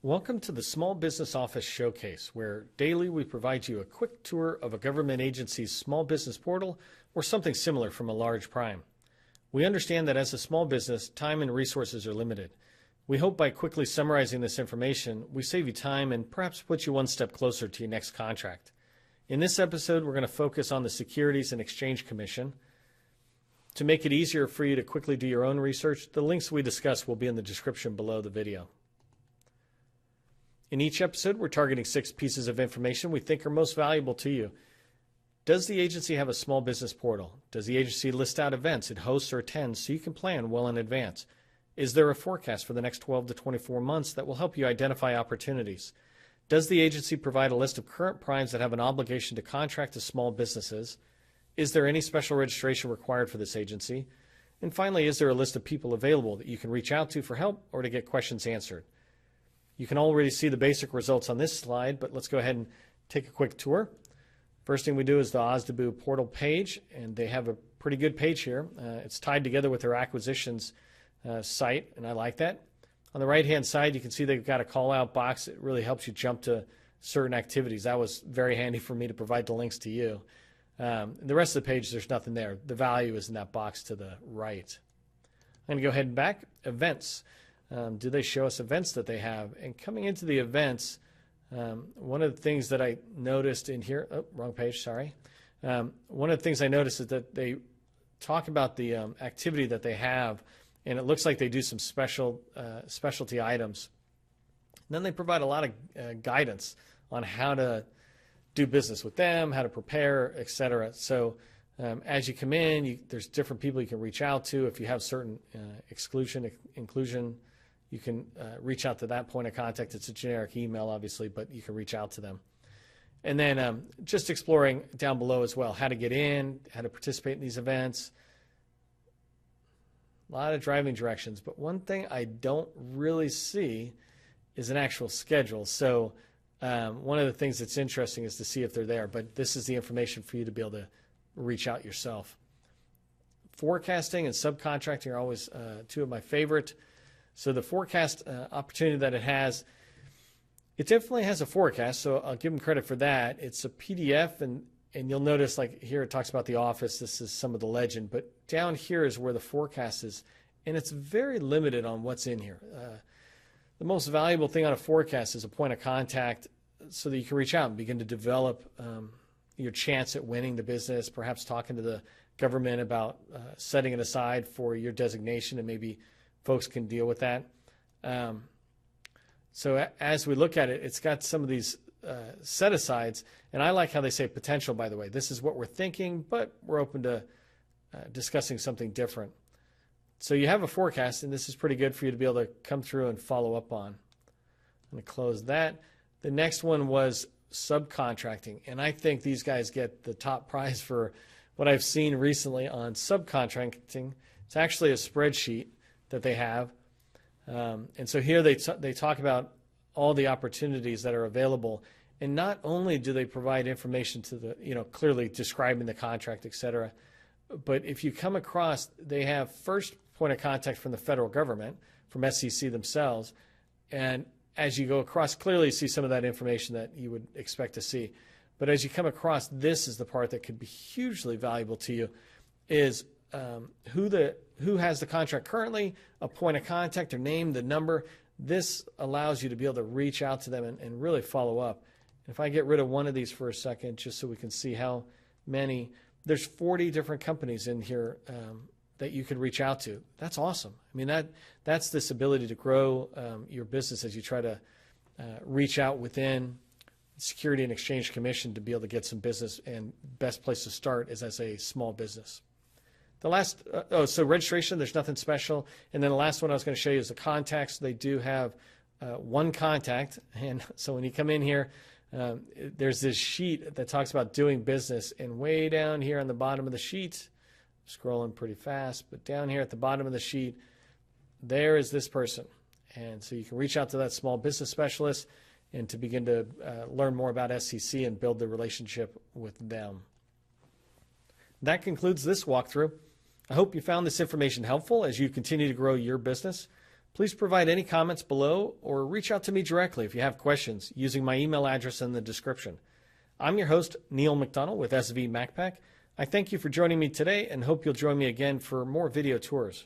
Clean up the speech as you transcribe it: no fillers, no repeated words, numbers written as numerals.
Welcome to the Small Business Office Showcase, where daily we provide you a quick tour of a government agency's small business portal or something similar from a large prime. We understand that as a small business, time and resources are limited. We hope by quickly summarizing this information, we save you time and perhaps put you one step closer to your next contract. In this episode, we're going to focus on the Securities and Exchange Commission. To make it easier for you to quickly do your own research, the links we discuss will be in the description below the video. In each episode, we're targeting 6 pieces of information we think are most valuable to you. Does the agency have a small business portal? Does the agency list out events it hosts or attends so you can plan well in advance? Is there a forecast for the next 12 to 24 months that will help you identify opportunities? Does the agency provide a list of current primes that have an obligation to contract to small businesses? Is there any special registration required for this agency? And finally, is there a list of people available that you can reach out to for help or to get questions answered? You can already see the basic results on this slide, but let's go ahead and take a quick tour. First thing we do is the SBO portal page, and they have a pretty good page here. It's tied together with their acquisitions site, and I like that. On the right-hand side, you can see they've got a call-out box. It really helps you jump to certain activities. That was very handy for me to provide the links to you. The rest of the page, there's nothing there. The value is in that box to the right. I'm going to go ahead and back. Events. Do they show us events that they have? And coming into the events, one of the things that I noticed in here, wrong page, sorry. One of the things I noticed is that they talk about the activity that they have, and it looks like they do some specialty items. And then they provide a lot of guidance on how to do business with them, how to prepare, etc. So as you come in, there's different people you can reach out to. If you have certain inclusion, you can reach out to that point of contact. It's a generic email, obviously, but you can reach out to them. And then just exploring down below as well, how to get in, how to participate in these events. A lot of driving directions, but one thing I don't really see is an actual schedule. So one of the things that's interesting is to see if they're there, but this is the information for you to be able to reach out yourself. Forecasting and subcontracting are always two of my favorite. So the forecast opportunity that it definitely has a forecast, so I'll give them credit for that. It's a PDF, and you'll notice like here it talks about the office. This is some of the legend, but down here is where the forecast is, and it's very limited on what's in here. The most valuable thing on a forecast is a point of contact so that you can reach out and begin to develop your chance at winning the business, perhaps talking to the government about setting it aside for your designation, and maybe folks can deal with that. So as we look at it, it's got some of these set-asides, and I like how they say potential, by the way. This is what we're thinking, but we're open to discussing something different. So you have a forecast, and this is pretty good for you to be able to come through and follow up on. I'm going to close that. The next one was subcontracting, and I think these guys get the top prize for what I've seen recently on subcontracting. It's actually a spreadsheet that they have. And so here they talk about all the opportunities that are available. And not only do they provide information to the, clearly describing the contract, et cetera, but if you come across, they have first point of contact from the federal government, from SEC themselves. And as you go across, clearly you see some of that information that you would expect to see. But as you come across, this is the part that could be hugely valuable to you, is who has the contract currently, a point of contact, their name, the number. This allows you to be able to reach out to them and really follow up. If I get rid of one of these for a second, just so we can see how many, there's 40 different companies in here that you could reach out to. That's awesome. I mean, that's this ability to grow your business as you try to reach out within Security and Exchange Commission to be able to get some business, and best place to start is as a small business. The last, so registration, there's nothing special. And then the last one I was going to show you is the contacts. They do have one contact. And so when you come in here, there's this sheet that talks about doing business. And way down here on the bottom of the sheet, scrolling pretty fast, but down here at the bottom of the sheet, there is this person. And so you can reach out to that small business specialist and to begin to learn more about SEC and build the relationship with them. That concludes this walkthrough. I hope you found this information helpful as you continue to grow your business. Please provide any comments below or reach out to me directly if you have questions using my email address in the description. I'm your host, Neil McDonald with SV MacPack. I thank you for joining me today and hope you'll join me again for more video tours.